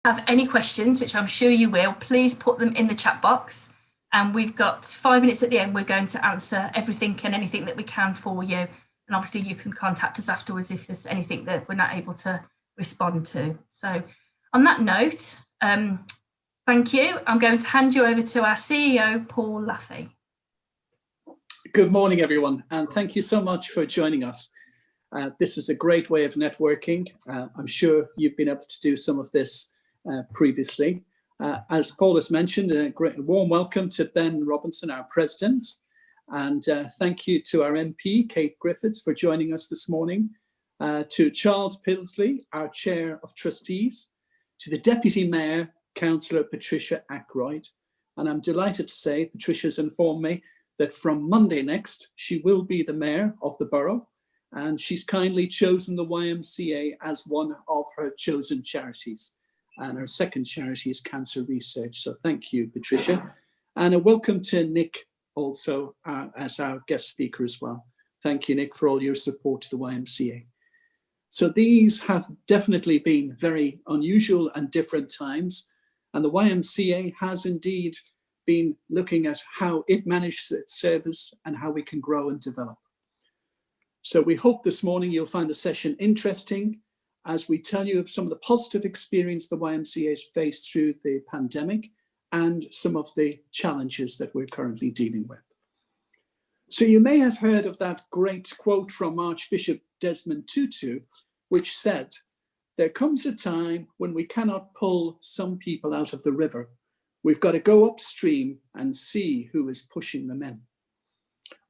have any questions, which I'm sure you will, please put them in the chat box. And we've got 5 minutes at the end. We're going to answer everything and anything that we can for you. And obviously you can contact us afterwards if there's anything that we're not able to respond to. So on that note, thank you. I'm going to hand you over to our CEO, Paul Laffey. Good morning, everyone, and thank you so much for joining us. This is a great way of networking. I'm sure you've been able to do some of this previously. As Paul has mentioned, a warm welcome to Ben Robinson, our president, and thank you to our MP, Kate Griffiths, for joining us this morning, to Charles Pilsley, our chair of trustees, to the deputy mayor, Councillor Patricia Ackroyd, and I'm delighted to say Patricia's informed me that from Monday next, she will be the mayor of the borough, and she's kindly chosen the YMCA as one of her chosen charities. And her second charity is cancer research. So thank you, Patricia. And a welcome to Nick also as our guest speaker as well. Thank you, Nick, for all your support to the YMCA. So these have definitely been very unusual and different times. And the YMCA has indeed been looking at how it manages its service and how we can grow and develop. So we hope this morning you'll find the session interesting as we tell you of some of the positive experience the YMCA has faced through the pandemic and some of the challenges that we're currently dealing with. So you may have heard of that great quote from Archbishop Desmond Tutu, which said, "There comes a time when we cannot pull some people out of the river. We've got to go upstream and see who is pushing them in."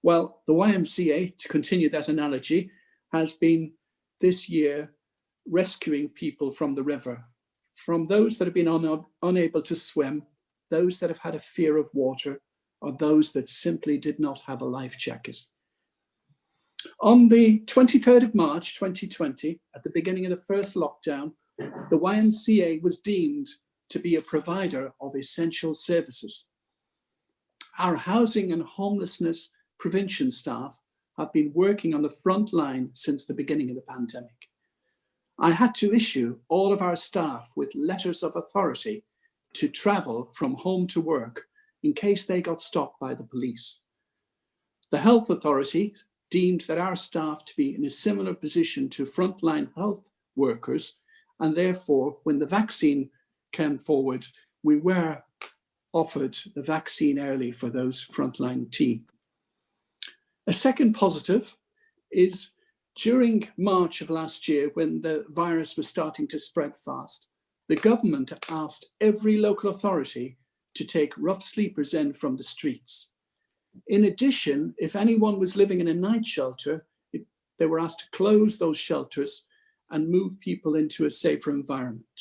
Well, the YMCA, to continue that analogy, has been this year rescuing people from the river, from those that have been unable to swim, those that have had a fear of water, or those that simply did not have a life jacket. On the 23rd of March 2020, at the beginning of the first lockdown, the YMCA was deemed to be a provider of essential services. Our housing and homelessness prevention staff have been working on the front line since the beginning of the pandemic. I had to issue all of our staff with letters of authority to travel from home to work in case they got stopped by the police. The health authority deemed that our staff to be in a similar position to frontline health workers, and therefore, when the vaccine came forward, we were offered the vaccine early for those frontline team. A second positive is during March of last year, when the virus was starting to spread fast, the government asked every local authority to take rough sleepers in from the streets. In addition, if anyone was living in a night shelter, they were asked to close those shelters and move people into a safer environment.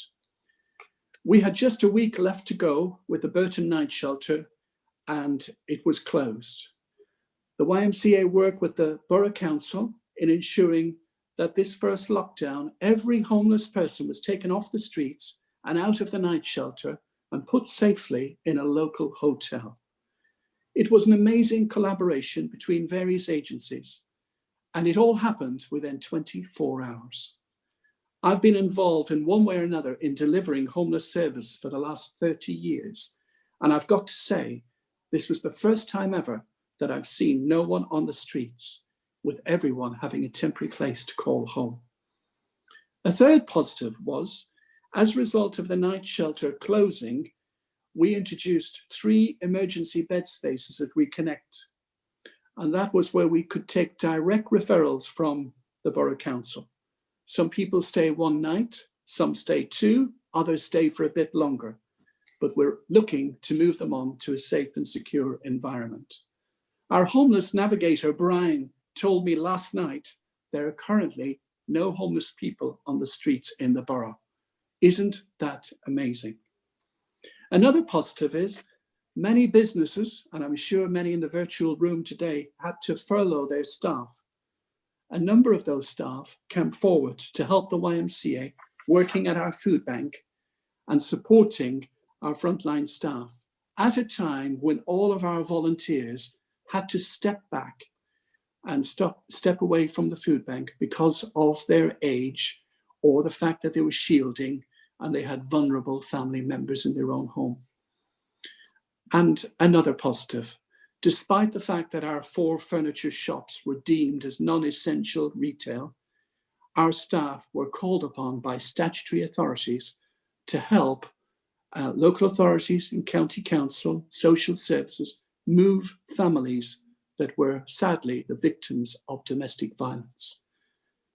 We had just a week left to go with the Burton night shelter, and it was closed. The YMCA worked with the Borough Council in ensuring that this first lockdown, every homeless person was taken off the streets and out of the night shelter and put safely in a local hotel. It was an amazing collaboration between various agencies, and it all happened within 24 hours. I've been involved in one way or another in delivering homeless service for the last 30 years, and I've got to say, this was the first time ever that I've seen no one on the streets, with everyone having a temporary place to call home. A third positive was, as a result of the night shelter closing, we introduced 3 emergency bed spaces at Reconnect. And that was where we could take direct referrals from the Borough Council. Some people stay one night, some stay 2, others stay for a bit longer, but we're looking to move them on to a safe and secure environment. Our homeless navigator, Brian, told me last night there are currently no homeless people on the streets in the borough. Isn't that amazing? Another positive is many businesses, and I'm sure many in the virtual room today, had to furlough their staff. A number of those staff came forward to help the YMCA, working at our food bank and supporting our frontline staff at a time when all of our volunteers had to step back and step away from the food bank because of their age or the fact that they were shielding and they had vulnerable family members in their own home. And another positive, despite the fact that our 4 furniture shops were deemed as non-essential retail, our staff were called upon by statutory authorities to help local authorities and county council, social services, move families that were sadly the victims of domestic violence.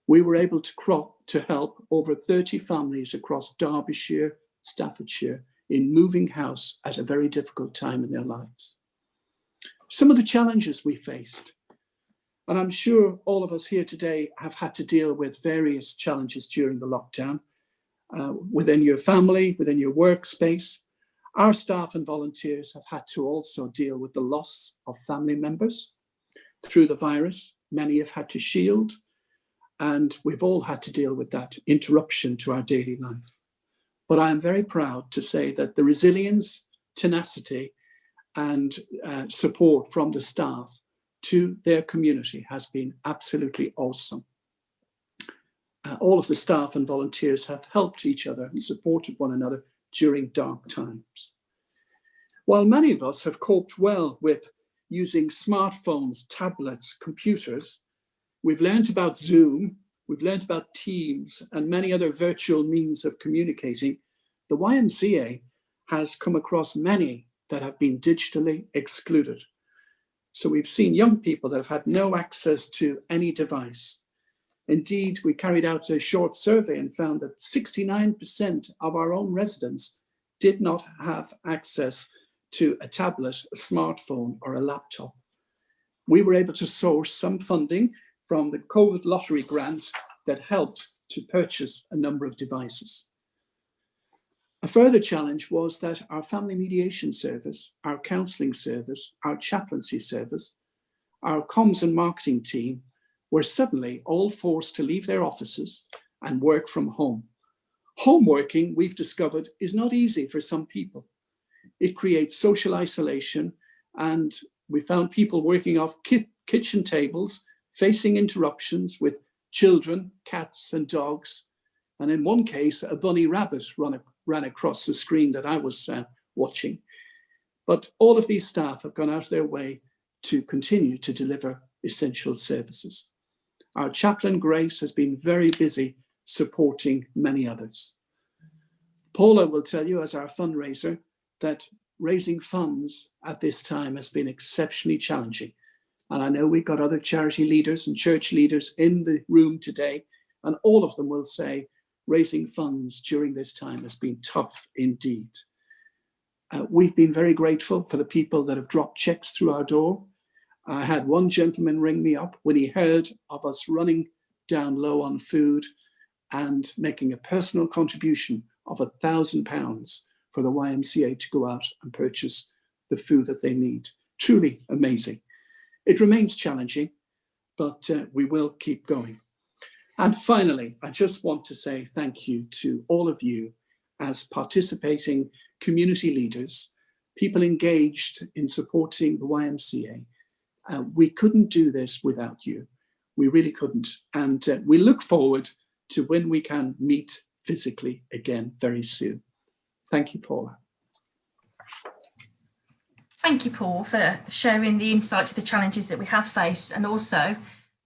We were able to help over 30 families across Derbyshire, Staffordshire in moving house at a very difficult time in their lives. Some of the challenges we faced, and I'm sure all of us here today have had to deal with various challenges during the lockdown, within your family, within your workspace. Our staff and volunteers have had to also deal with the loss of family members through the virus. Many have had to shield, and we've all had to deal with that interruption to our daily life. But I am very proud to say that the resilience, tenacity, and support from the staff to their community has been absolutely awesome. All of the staff and volunteers have helped each other and supported one another during dark times. While many of us have coped well with using smartphones, tablets, computers, we've learned about Zoom, we've learned about Teams and many other virtual means of communicating. The YMCA has come across many that have been digitally excluded. So we've seen young people that have had no access to any device. Indeed, we carried out a short survey and found that 69% of our own residents did not have access to a tablet, a smartphone, or a laptop. We were able to source some funding from the COVID lottery grant that helped to purchase a number of devices. A further challenge was that our family mediation service, our counselling service, our chaplaincy service, our comms and marketing team were suddenly all forced to leave their offices and work from home. Home working, we've discovered, is not easy for some people. It creates social isolation, and we found people working off kitchen tables, facing interruptions with children, cats and dogs. And in one case, a bunny rabbit ran across the screen that I was watching. But all of these staff have gone out of their way to continue to deliver essential services. Our chaplain, Grace, has been very busy supporting many others. Paula will tell you, as our fundraiser, that raising funds at this time has been exceptionally challenging. And I know we've got other charity leaders and church leaders in the room today, and all of them will say raising funds during this time has been tough indeed. We've been very grateful for the people that have dropped checks through our door. I had one gentleman ring me up when he heard of us running down low on food and making a personal contribution of £1,000 for the YMCA to go out and purchase the food that they need. Truly amazing. It remains challenging, but we will keep going. And finally, I just want to say thank you to all of you as participating community leaders, people engaged in supporting the YMCA. We couldn't do this without you. We really couldn't. And we look forward to when we can meet physically again very soon. Thank you, Paula. Thank you, Paul, for sharing the insight to the challenges that we have faced, and also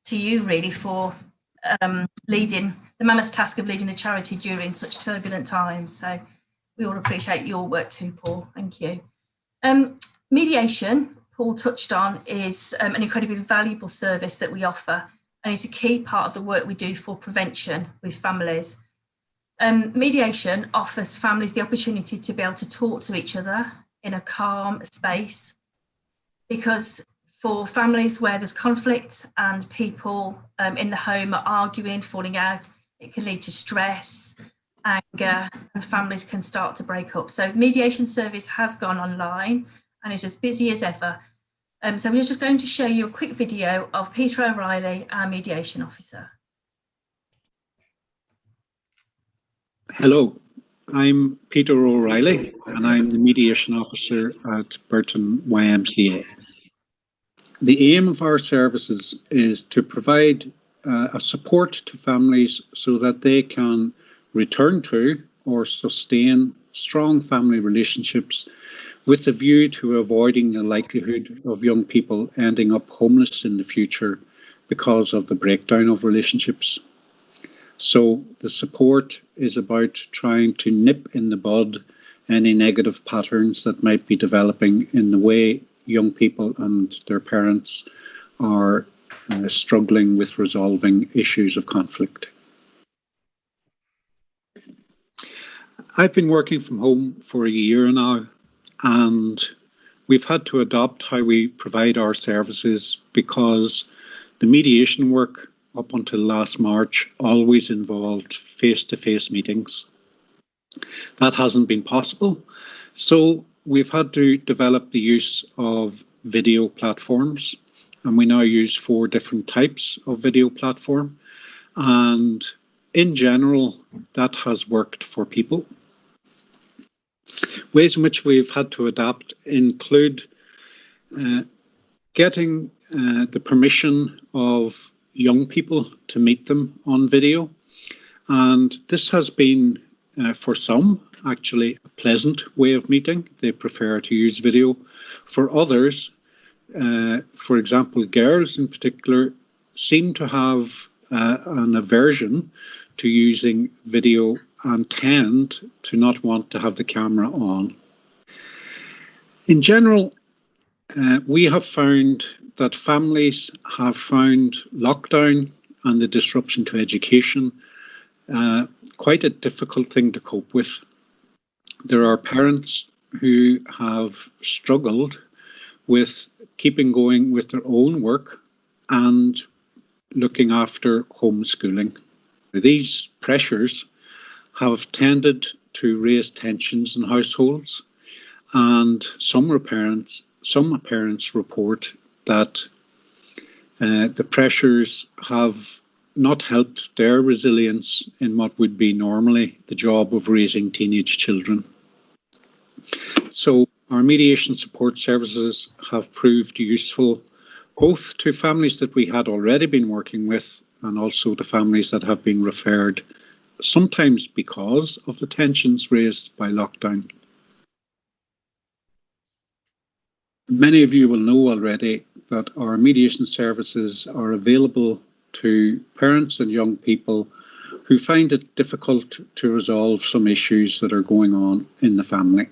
to you really for leading the mammoth task of leading a charity during such turbulent times. So we all appreciate your work too, Paul. Thank you. Mediation, Paul touched on, is an incredibly valuable service that we offer, and is a key part of the work we do for prevention with families. Mediation offers families the opportunity to be able to talk to each other in a calm space, because for families where there's conflict and people in the home are arguing, falling out, it can lead to stress, anger, and families can start to break up. So mediation service has gone online and is as busy as ever. So we're just going to show you a quick video of Peter O'Reilly, our mediation officer. Hello, I'm Peter O'Reilly and I'm the mediation officer at Burton YMCA. The aim of our services is to provide a support to families so that they can return to or sustain strong family relationships with a view to avoiding the likelihood of young people ending up homeless in the future because of the breakdown of relationships. So the support is about trying to nip in the bud any negative patterns that might be developing in the way young people and their parents are struggling with resolving issues of conflict. I've been working from home for a year now, and we've had to adopt how we provide our services because the mediation work up until last March always involved face-to-face meetings. That hasn't been possible, so we've had to develop the use of video platforms, and we now use 4 different types of video platform, and in general that has worked for people. Ways in which we've had to adapt include getting the permission of young people to meet them on video, and this has been for some actually a pleasant way of meeting. They prefer to use video. For others, for example girls in particular, seem to have an aversion to using video and tend to not want to have the camera on. In general, we have found that families have found lockdown and the disruption to education quite a difficult thing to cope with. There are parents who have struggled with keeping going with their own work and looking after homeschooling. These pressures have tended to raise tensions in households, and some parents report that the pressures have not helped their resilience in what would be normally the job of raising teenage children. So our mediation support services have proved useful both to families that we had already been working with and also to families that have been referred, sometimes because of the tensions raised by lockdown. Many of you will know already that our mediation services are available to parents and young people who find it difficult to resolve some issues that are going on in the family.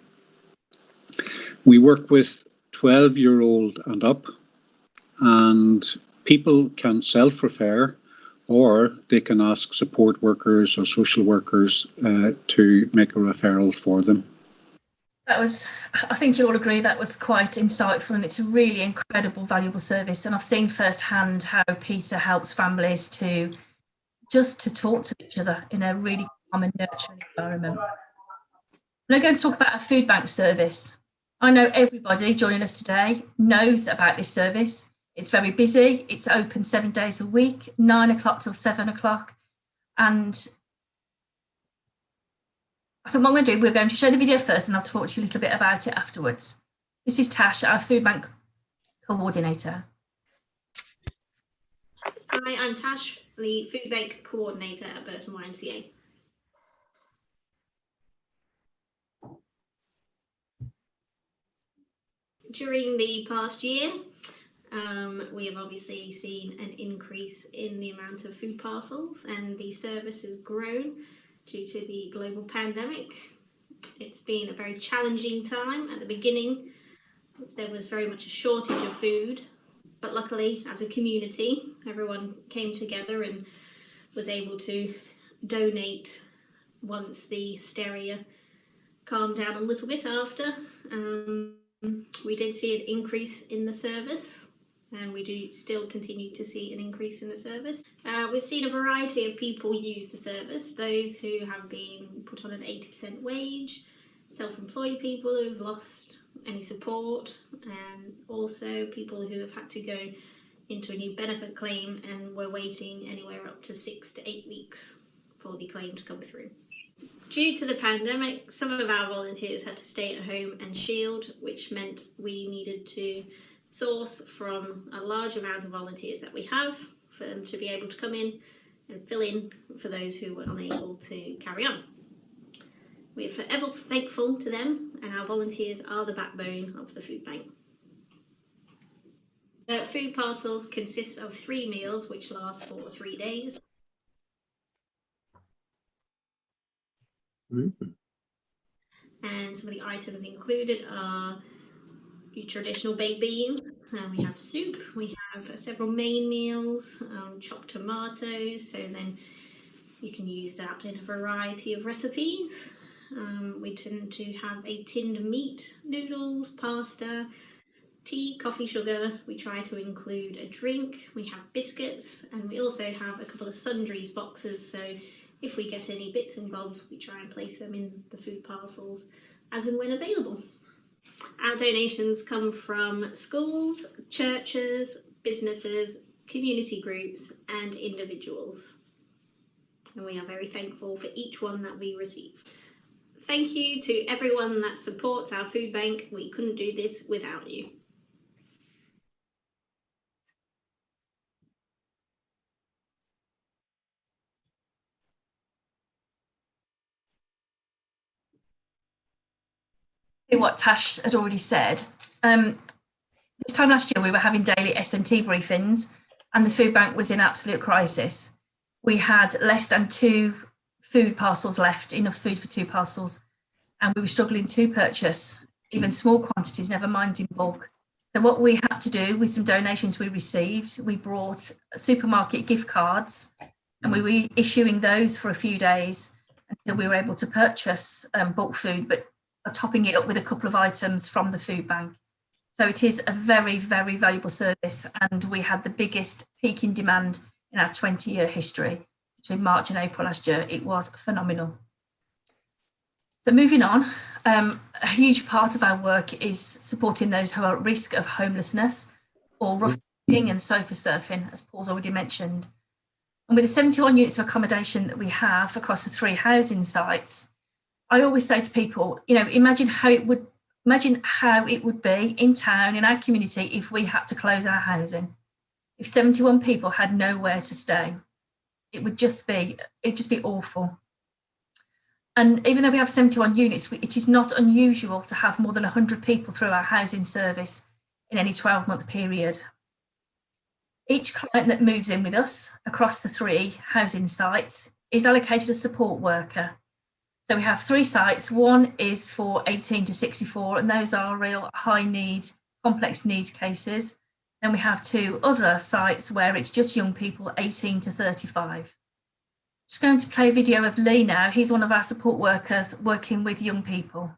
We work with 12-year-old and up, and people can self-refer or they can ask support workers or social workers to make a referral for them. That was, I think you'll all agree, that was quite insightful, and it's a really incredible, valuable service. And I've seen firsthand how Peter helps families to talk to each other in a really calm and nurturing environment. We're going to talk about a food bank service. I know everybody joining us today knows about this service. It's very busy. It's open 7 days a week, 9 o'clock till 7 o'clock. And I thought what I'm going to do, we're going to show the video first and I'll talk to you a little bit about it afterwards. This is Tash, our food bank coordinator. Hi, I'm Tash, the food bank coordinator at Burton YMCA. During the past year, we have obviously seen an increase in the amount of food parcels, and the service has grown due to the global pandemic. It's been a very challenging time at the beginning. There was very much a shortage of food, but luckily as a community everyone came together and was able to donate once the hysteria calmed down a little bit after. We did see an increase in the service, and we do still continue to see an increase in the service. We've seen a variety of people use the service, those who have been put on an 80% wage, self-employed people who've lost any support, and also people who have had to go into a new benefit claim and were waiting anywhere up to 6 to 8 weeks for the claim to come through. Due to the pandemic, some of our volunteers had to stay at home and shield, which meant we needed to source from a large amount of volunteers that we have for them to be able to come in and fill in for those who were unable to carry on. We're forever thankful to them, and our volunteers are the backbone of the food bank. Food parcels consist of 3 meals which last for 3 days. And some of the items included are your traditional baked beans. We have soup, we have several main meals, chopped tomatoes, so then you can use that in a variety of recipes. We tend to have a tinned meat, noodles, pasta, tea, coffee, sugar. We try to include a drink. We have biscuits, and we also have a couple of sundries boxes, so if we get any bits and bobs, we try and place them in the food parcels as and when available. Our donations come from schools, churches, businesses, community groups and individuals. And we are very thankful for each one that we receive. Thank you to everyone that supports our food bank. We couldn't do this without you. What Tash had already said. This time last year, we were having daily SMT briefings, and the food bank was in absolute crisis. We had less than 2 food parcels left, enough food for 2 parcels, and we were struggling to purchase even small quantities, never mind in bulk. So what we had to do with some donations we received, we brought supermarket gift cards, and we were issuing those for a few days until we were able to purchase bulk food, but topping it up with a couple of items from the food bank. So it is a very, very valuable service, and we had the biggest peak in demand in our 20-year history between March and April last year. It was phenomenal. So moving on, a huge part of our work is supporting those who are at risk of homelessness or rough sleeping and sofa surfing, as Paul's already mentioned. And with the 71 units of accommodation that we have across the 3 housing sites, I always say to people, imagine how it would be in town, in our community, if we had to close our housing. If 71 people had nowhere to stay, it'd just be awful. And even though we have 71 units, it is not unusual to have more than 100 people through our housing service in any 12-month period. Each client that moves in with us across the 3 housing sites is allocated a support worker. So we have 3 sites. One is for 18 to 64, and those are real high need, complex needs cases. Then we have 2 other sites where it's just young people 18 to 35. Just going to play a video of Lee now. He's one of our support workers working with young people.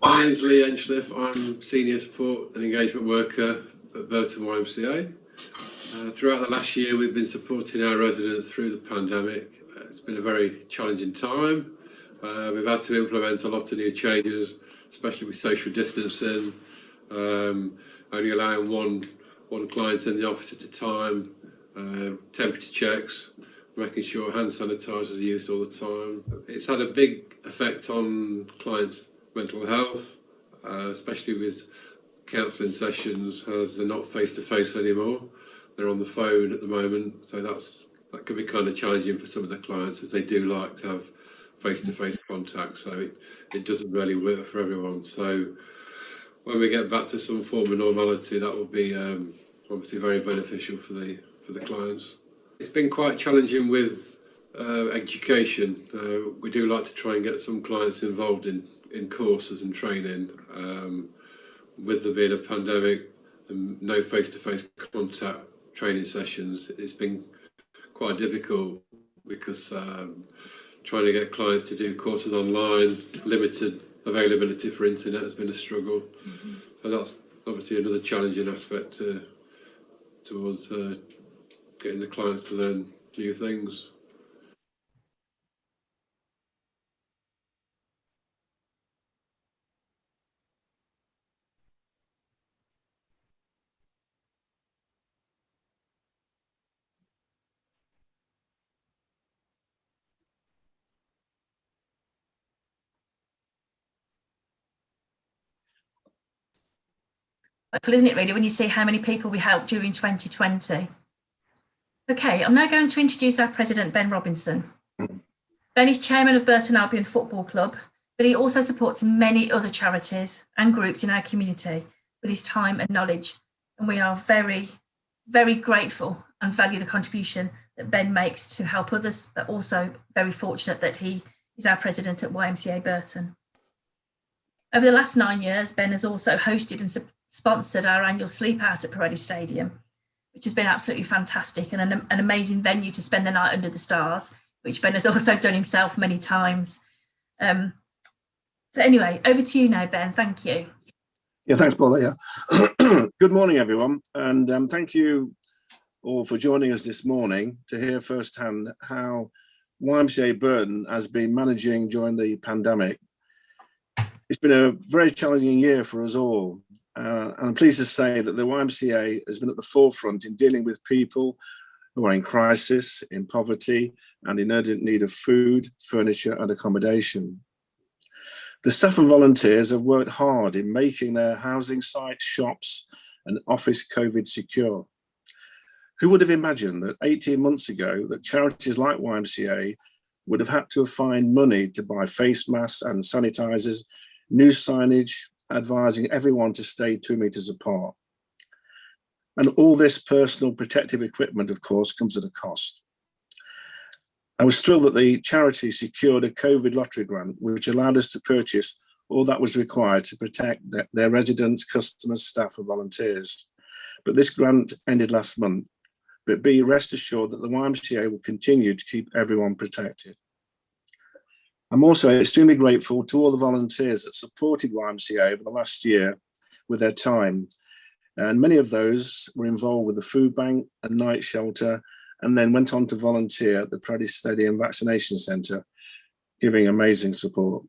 My name is Lee Enchliff. I'm Senior Support and Engagement Worker at Burton YMCA. Throughout the last year, we've been supporting our residents through the pandemic. It's been a very challenging time. We've had to implement a lot of new changes, especially with social distancing, only allowing one client in the office at a time, temperature checks, making sure hand sanitizers are used all the time. It's had a big effect on clients' mental health, especially with counselling sessions, as they're not face-to-face anymore. They're on the phone at the moment, so that could be kind of challenging for some of the clients, as they do like to have face-to-face contact, so it doesn't really work for everyone. So when we get back to some form of normality, that will be obviously very beneficial for the clients. It's been quite challenging with education. We do like to try and get some clients involved in courses and training. With there being a pandemic and no face-to-face contact training sessions, it's been quite difficult, because trying to get clients to do courses online, limited availability for internet has been a struggle. So that's obviously another challenging aspect towards getting the clients to learn new things. isn't it, really, when you see how many people we helped during 2020? Okay, I'm now going to introduce our president, Ben Robinson. Ben is chairman of Burton Albion Football Club, but he also supports many other charities and groups in our community with his time and knowledge. And we are very, very grateful and value the contribution that Ben makes to help others, but also very fortunate that he is our president at YMCA Burton. Over the last 9 years, Ben has also hosted and sponsored our annual sleep out at Paredes Stadium, which has been absolutely fantastic and an amazing venue to spend the night under the stars, which Ben has also done himself many times. So anyway, over to you now, Ben. Thank you. Yeah, thanks, Paula. Yeah. Good morning, everyone. And thank you all for joining us this morning to hear firsthand how YMCA Burton has been managing during the pandemic. It's been a very challenging year for us all. And I'm pleased to say that the YMCA has been at the forefront in dealing with people who are in crisis, in poverty, and in urgent need of food, furniture, and accommodation. The staff and volunteers have worked hard in making their housing sites, shops, and office COVID secure. Who would have imagined that 18 months ago that charities like YMCA would have had to find money to buy face masks and sanitizers, new signage advising everyone to stay 2 meters apart. And all this personal protective equipment, of course, comes at a cost. I was thrilled that the charity secured a COVID lottery grant, which allowed us to purchase all that was required to protect their residents, customers, staff, and volunteers. But this grant ended last month. But be rest assured that the YMCA will continue to keep everyone protected. I'm also extremely grateful to all the volunteers that supported YMCA over the last year with their time. And many of those were involved with the food bank and night shelter, and then went on to volunteer at the Paredes Stadium Vaccination Centre, giving amazing support.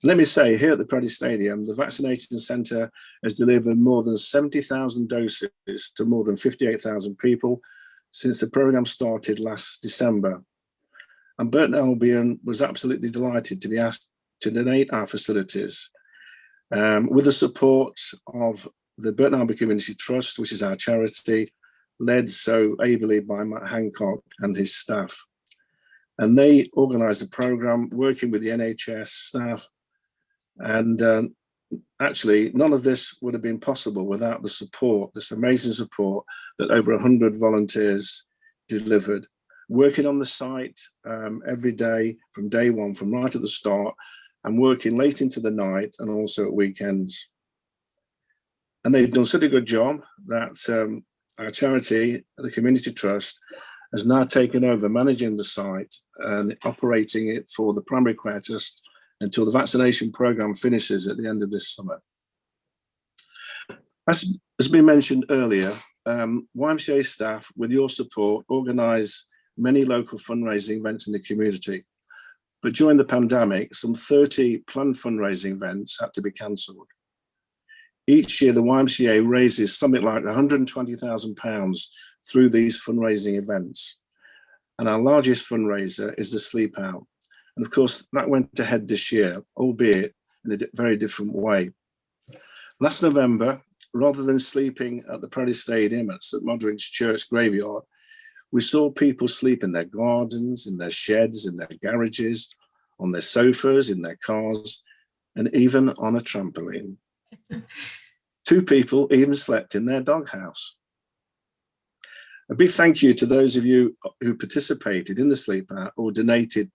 Let me say, here at the Paredes Stadium, the Vaccination Centre has delivered more than 70,000 doses to more than 58,000 people since the programme started last December. And Burton Albion was absolutely delighted to be asked to donate our facilities with the support of the Burton Albion Community Trust, which is our charity, led so ably by Matt Hancock and his staff. And they organised a programme working with the NHS staff. And actually, none of this would have been possible without the support, this amazing support that over 100 volunteers delivered, working on the site every day from day one, from right at the start, and working late into the night and also at weekends. And they've done such a good job that our charity, the Community Trust, has now taken over managing the site and operating it for the primary care trust until the vaccination programme finishes at the end of this summer. As has been mentioned earlier, YMCA staff, with your support, organise many local fundraising events in the community. But during the pandemic, some 30 planned fundraising events had to be cancelled. Each year, the YMCA raises something like £120,000 through these fundraising events. And our largest fundraiser is the Sleep Out. And of course, that went ahead this year, albeit in a very different way. Last November, rather than sleeping at the Paredes Stadium at St Modred's Church graveyard, we saw people sleep in their gardens, in their sheds, in their garages, on their sofas, in their cars, and even on a trampoline. 2 people even slept in their doghouse. A big thank you to those of you who participated in the Sleep Out or donated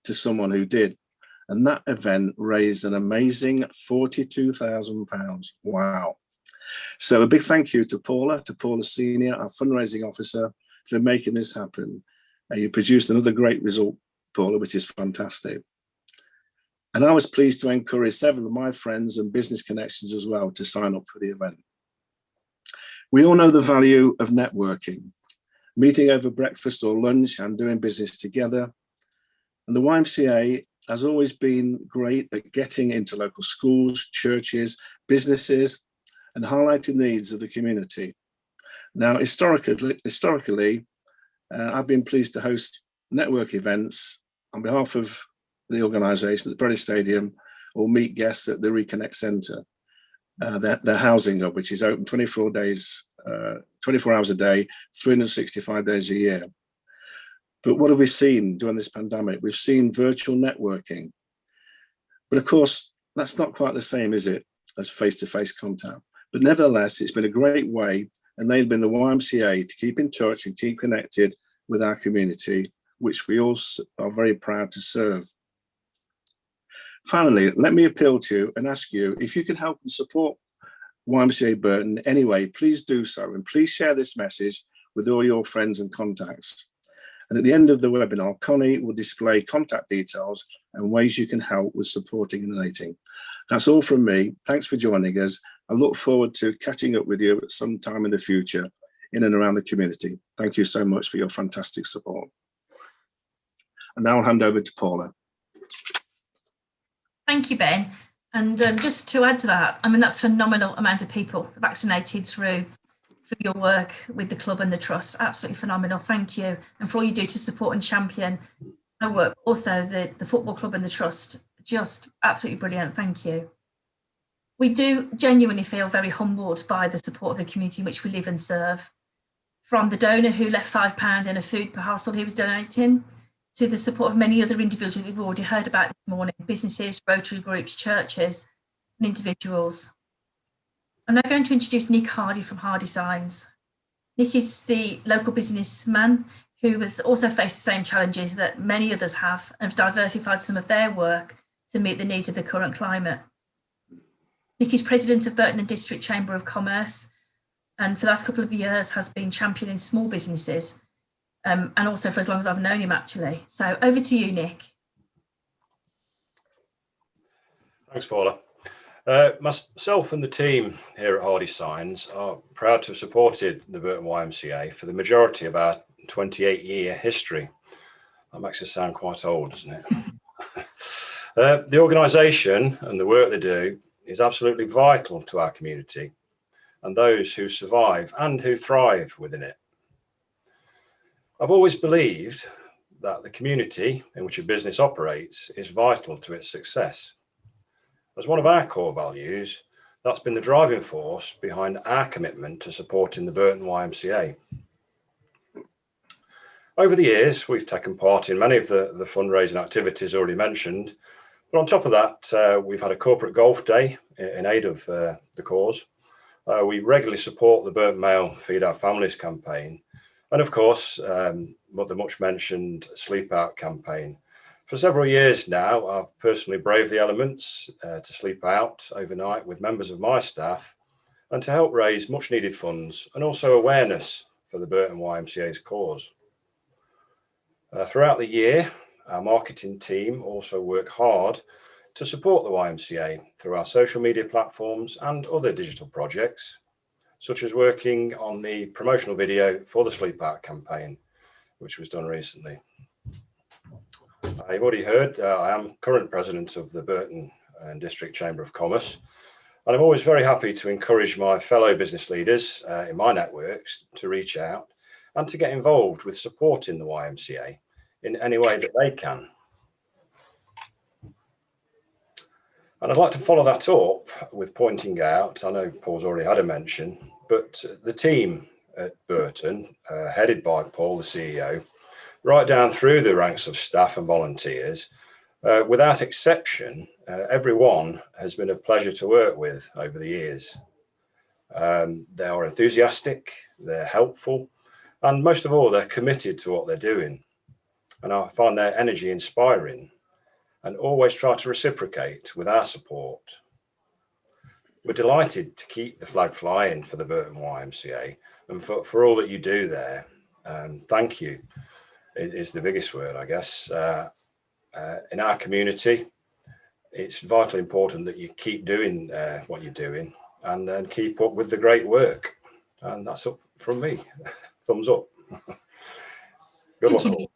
to someone who did. And that event raised an amazing £42,000. Wow. So a big thank you to Paula Senior, our fundraising officer, for making this happen. You produced another great result, Paula, which is fantastic. And I was pleased to encourage several of my friends and business connections as well to sign up for the event. We all know the value of networking, meeting over breakfast or lunch and doing business together. And the YMCA has always been great at getting into local schools, churches, businesses, and highlighting the needs of the community. Now, historically, I've been pleased to host network events on behalf of the organisation at the Paredes Stadium or meet guests at the Reconnect Centre. their housing hub, which is open 24 hours a day, 365 days a year. But what have we seen during this pandemic? We've seen virtual networking. But of course, that's not quite the same, is it, as face-to-face contact? But nevertheless, it's been a great way, and they've been the YMCA, to keep in touch and keep connected with our community, which we all are very proud to serve. Finally, let me appeal to you and ask you if you can help and support YMCA Burton anyway, please do so, and please share this message with all your friends and contacts. And at the end of the webinar, Connie will display contact details and ways you can help with supporting and donating. That's all from me. Thanks for joining us. I look forward to catching up with you at some time in the future in and around the community. Thank you so much for your fantastic support. And now I'll hand over to Paula. Thank you, Ben. And just to add to that, I mean, that's a phenomenal amount of people vaccinated through your work with the club and the trust. Absolutely phenomenal. Thank you. And for all you do to support and champion our work. Also, the football club and the trust, just absolutely brilliant. Thank you. We do genuinely feel very humbled by the support of the community in which we live and serve. From the donor who left £5 and a food per household he was donating, to the support of many other individuals that we've already heard about this morning, businesses, Rotary groups, churches, and individuals. I'm now going to introduce Nick Hardy from Hardy Signs. Nick is the local businessman who has also faced the same challenges that many others have and have diversified some of their work to meet the needs of the current climate. Nick is president of Burton and District Chamber of Commerce, and for the last couple of years has been championing small businesses, and also for as long as I've known him, actually. So over to you, Nick. Thanks, Paula. Myself and the team here at Hardy Signs are proud to have supported the Burton YMCA for the majority of our 28-year history. That makes us sound quite old, doesn't it? The organisation and the work they do is absolutely vital to our community and those who survive and who thrive within it. I've always believed that the community in which a business operates is vital to its success. As one of our core values, that's been the driving force behind our commitment to supporting the Burton YMCA. Over the years, we've taken part in many of the fundraising activities already mentioned, but on top of that, we've had a corporate golf day in aid of the cause. We regularly support the Burton Mail Feed Our Families campaign, and of course, the much mentioned Sleep Out campaign. For several years now, I've personally braved the elements to sleep out overnight with members of my staff and to help raise much needed funds and also awareness for the Burton YMCA's cause. Throughout the year, our marketing team also work hard to support the YMCA through our social media platforms and other digital projects, such as working on the promotional video for the Sleep Out campaign, which was done recently. You've already heard, I am current president of the Burton and District Chamber of Commerce, and I'm always very happy to encourage my fellow business leaders in my networks to reach out and to get involved with supporting the YMCA in any way that they can. And I'd like to follow that up with pointing out, I know Paul's already had a mention, but the team at Burton, headed by Paul, the CEO, right down through the ranks of staff and volunteers, without exception, everyone has been a pleasure to work with over the years. They are enthusiastic, they're helpful, and most of all, they're committed to what they're doing. And I find their energy inspiring and always try to reciprocate with our support. We're delighted to keep the flag flying for the Burton YMCA and for all that you do there. Thank you is the biggest word, I guess. In our community, it's vitally important that you keep doing what you're doing and keep up with the great work. And that's up from me. Thumbs up. Good luck.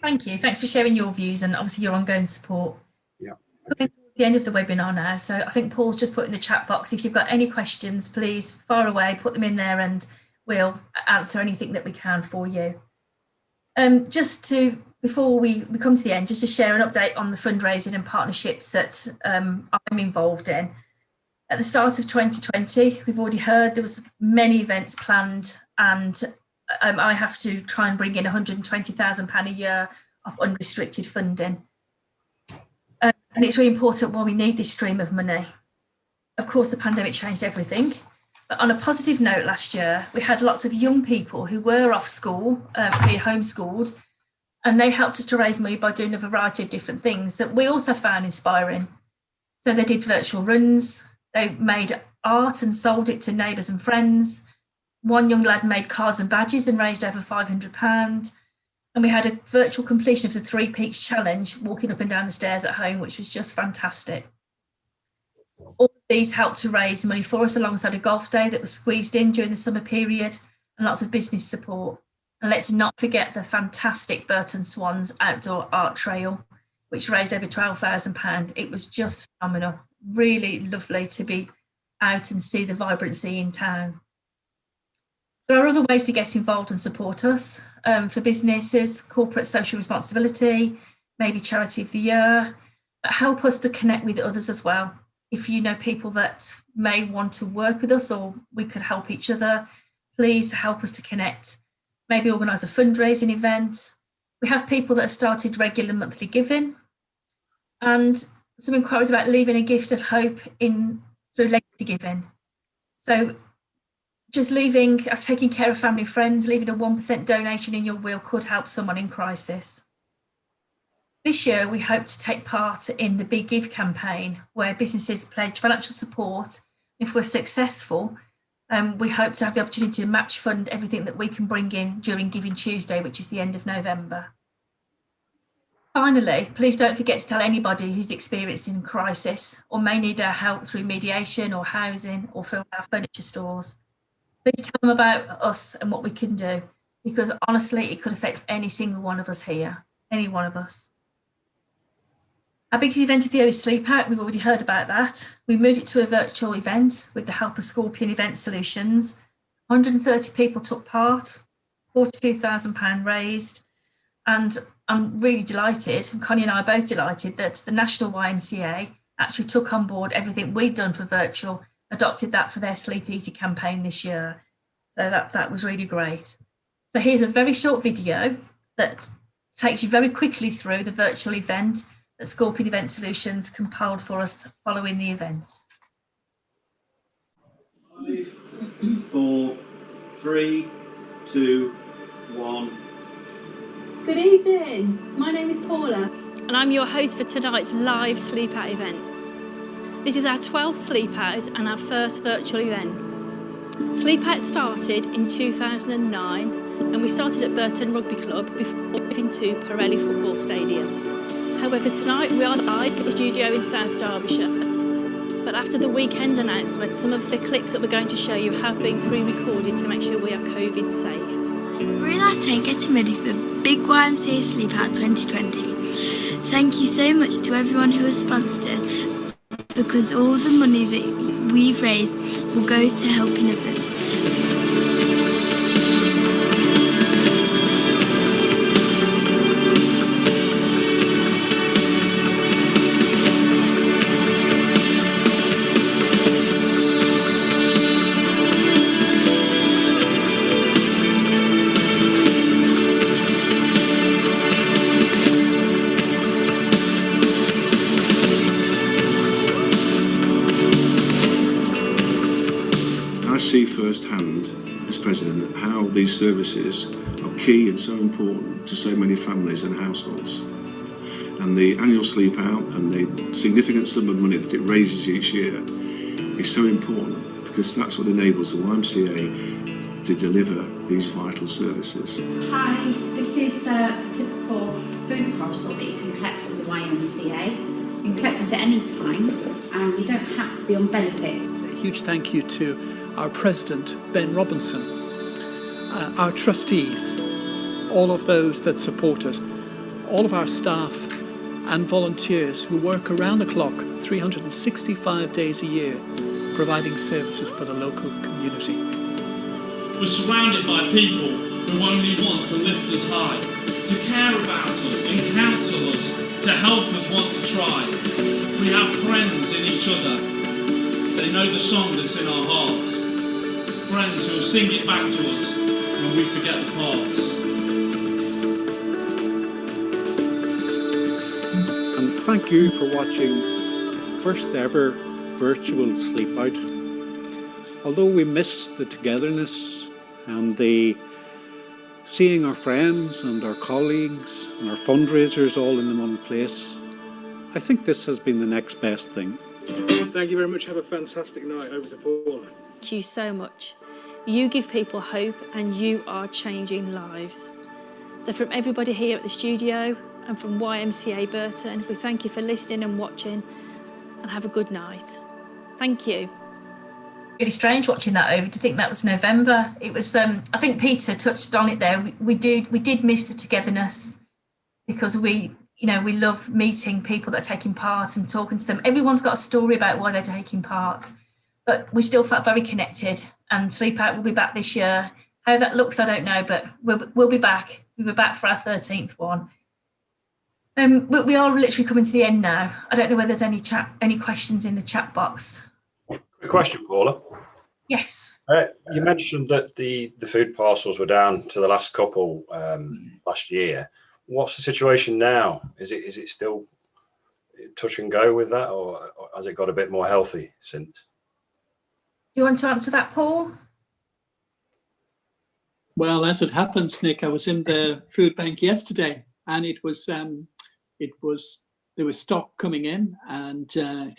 Thank you. Thanks for sharing your views and obviously your ongoing support. Yeah. Coming towards the end of the webinar now. So I think Paul's just put in the chat box, if you've got any questions, please fire away, put them in there and we'll answer anything that we can for you. Before we come to the end, just to share an update on the fundraising and partnerships that I'm involved in. At the start of 2020, we've already heard there was many events planned, and I have to try and bring in £120,000 a year of unrestricted funding. And it's really important why we need this stream of money. Of course, the pandemic changed everything. But on a positive note, last year, we had lots of young people who were off school, being homeschooled, and they helped us to raise money by doing a variety of different things that we also found inspiring. So they did virtual runs, they made art and sold it to neighbours and friends. One young lad made cards and badges and raised over £500. And we had a virtual completion of the 3 Peaks Challenge, walking up and down the stairs at home, which was just fantastic. All of these helped to raise money for us alongside a golf day that was squeezed in during the summer period and lots of business support. And let's not forget the fantastic Burton Swans outdoor art trail, which raised over £12,000. It was just phenomenal, really lovely to be out and see the vibrancy in town. There are other ways to get involved and support us. For businesses, corporate social responsibility, maybe charity of the year, but help us to connect with others as well. If you know people that may want to work with us or we could help each other, please help us to connect. Maybe organise a fundraising event. We have people that have started regular monthly giving, and some inquiries about leaving a gift of hope through legacy giving. So just taking care of family and friends, leaving a 1% donation in your will could help someone in crisis. This year, we hope to take part in the Big Give campaign, where businesses pledge financial support. If we're successful, we hope to have the opportunity to match fund everything that we can bring in during Giving Tuesday, which is the end of November. Finally, please don't forget to tell anybody who's experiencing crisis or may need our help through mediation or housing or through our furniture stores. Please tell them about us and what we can do, because honestly, it could affect any single one of us here, any one of us. Our biggest event of the year is Sleep Out. We've already heard about that. We moved it to a virtual event with the help of Scorpion Event Solutions. 130 people took part, £42,000 raised. And I'm really delighted, and Connie and I are both delighted, that the National YMCA actually took on board everything we'd done for virtual, adopted that for their Sleep Easy campaign this year. So that was really great. So here's a very short video that takes you very quickly through the virtual event that Scorpion Event Solutions compiled for us following the event. 5, 4, 3, 2, 1. Good evening, my name is Paula. And I'm your host for tonight's live Sleep Out event. This is our 12th Sleep Out and our first virtual event. Sleep Out started in 2009 and we started at Burton Rugby Club before moving to Pirelli Football Stadium. However, tonight we are live at the studio in South Derbyshire. But after the weekend announcement, some of the clips that we're going to show you have been pre-recorded to make sure we are COVID safe. We're in our tent getting ready for the big YMCA Sleep Out 2020. Thank you so much to everyone who has sponsored it, because all the money that we've raised will go to helping others. See firsthand as president how these services are key and so important to so many families and households, and the annual Sleep Out and the significant sum of money that it raises each year is so important, because that's what enables the YMCA to deliver these vital services. Hi, this is a typical food parcel that you can collect from the YMCA. You can collect this at any time and you don't have to be on benefits. So a huge thank you to our President, Ben Robinson, our trustees, all of those that support us, all of our staff and volunteers who work around the clock 365 days a year, providing services for the local community. We're surrounded by people who only want to lift us high, to care about us and counsel us, to help us want to try. We have friends in each other. They know the song that's in our hearts. Friends who will sing it back to us when we forget the parts. And thank you for watching the first ever virtual Sleep Out. Although we miss the togetherness and the seeing our friends and our colleagues and our fundraisers all in one place, I think this has been the next best thing. Thank you very much. Have a fantastic night. Over to Paula. Thank you so much. You give people hope and you are changing lives. So from everybody here at the studio and from YMCA Burton, we thank you for listening and watching, and have a good night. Thank you. Really strange watching that over to think that was November. It was I think Peter touched on it there. We did miss the togetherness, because we love meeting people that are taking part and talking to them. Everyone's got a story about why they're taking part, but we still felt very connected. And Sleep Out will be back this year. How that looks, I don't know, but we'll be back. We'll be back for our 13th one. But we are literally coming to the end now. I don't know whether there's any questions in the chat box. Quick question, Paula. Yes. You mentioned that the food parcels were down to the last couple last year. What's the situation now? Is it still touch and go with that, or has it got a bit more healthy since? Do you want to answer that, Paul? Well, as it happens, Nick, I was in the food bank yesterday, and there was stock coming in, and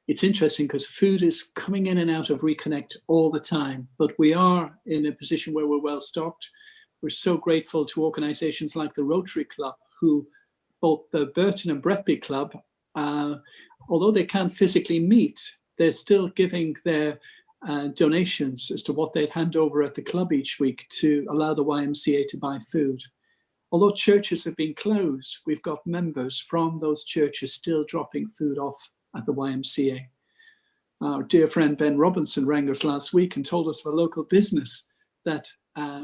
it's interesting because food is coming in and out of Reconnect all the time, but we are in a position where we're well stocked. We're so grateful to organisations like the Rotary Club, who both the Burton and Bretby Club, although they can't physically meet, they're still giving their donations as to what they'd hand over at the club each week to allow the YMCA to buy food. Although churches have been closed, we've got members from those churches still dropping food off at the YMCA. Our dear friend Ben Robinson rang us last week and told us of a local business that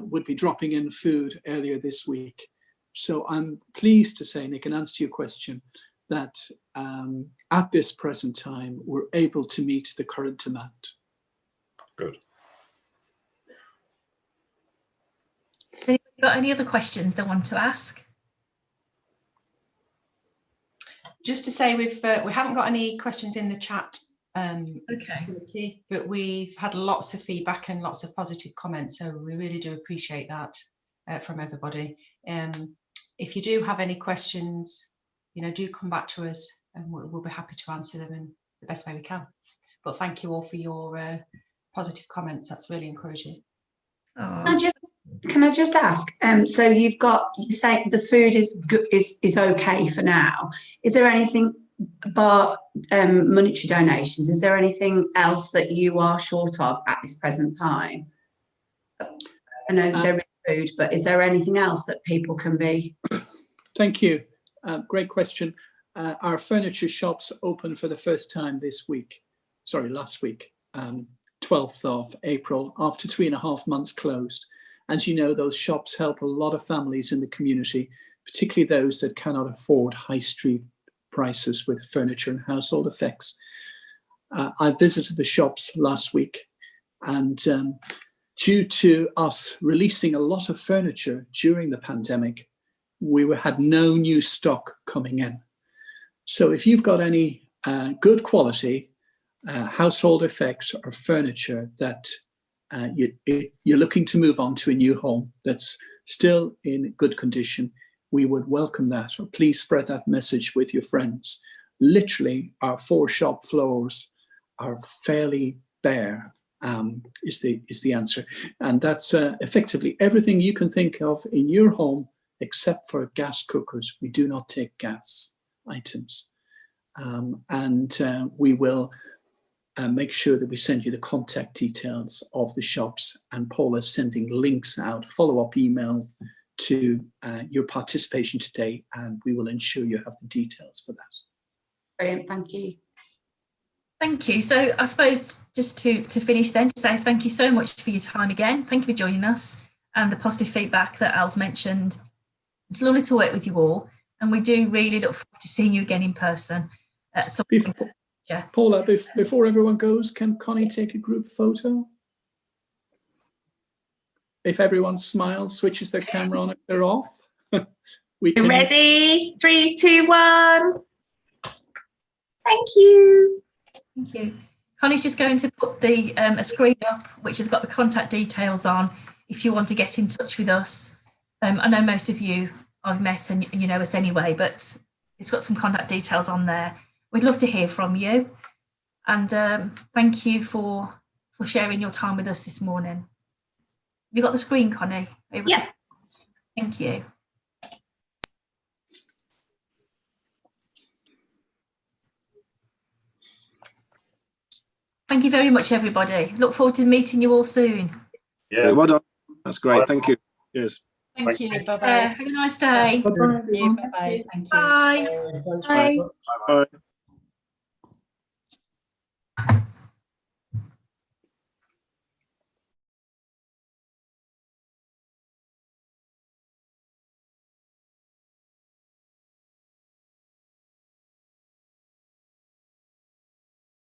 would be dropping in food earlier this week. So I'm pleased to say, Nick, in answer to your question, that at this present time, we're able to meet the current demand. Good. Have you got any other questions they want to ask? Just to say, we haven't got any questions in the chat, Okay. but we've had lots of feedback and lots of positive comments, so we really do appreciate that from everybody. If you do have any questions, do come back to us, and we'll be happy to answer them in the best way we can. But thank you all for your positive comments. That's really encouraging. Can I just ask? So you say the food is okay for now. Is there anything but monetary donations? Is there anything else that you are short of at this present time? I know there is food, but is there anything else that people can be? Thank you. Great question. Our furniture shops opened for the first time last week, 12th of April, after 3.5 months closed. As you know, those shops help a lot of families in the community, particularly those that cannot afford high street prices with furniture and household effects. I visited the shops last week, and due to us releasing a lot of furniture during the pandemic, we had no new stock coming in. So if you've got any good quality household effects or furniture that you're looking to move on to a new home that's still in good condition, we would welcome that. Or please spread that message with your friends. Literally, our 4 shop floors are fairly bare, is the answer. And that's effectively everything you can think of in your home, except for gas cookers. We do not take gas items. We will make sure that we send you the contact details of the shops, and Paula's sending links out, follow-up email to your participation today, and we will ensure you have the details for that. Brilliant, thank you. Thank you. So I suppose just to finish then, to say thank you so much for your time again. Thank you for joining us and the positive feedback that Al's mentioned. It's lovely to work with you all, and we do really look forward to seeing you again in person. Yeah. Paula, before everyone goes, can Connie take a group photo? If everyone smiles, switches their camera on, if they're off. We can... Ready? 3, 2, 1. Thank you. Thank you. Connie's just going to put the a screen up which has got the contact details on if you want to get in touch with us. I know most of you I've met and you know us anyway, but it's got some contact details on there. We'd love to hear from you, and thank you for sharing your time with us this morning. Have you got the screen, Connie? Yeah. Thank you. Thank you very much, everybody. Look forward to meeting you all soon. Yeah, well done. That's great. Thank you. Cheers. Thank you. Bye-bye. Have a nice day. Bye-bye. Bye-bye. Thank you. Bye. Bye. Bye.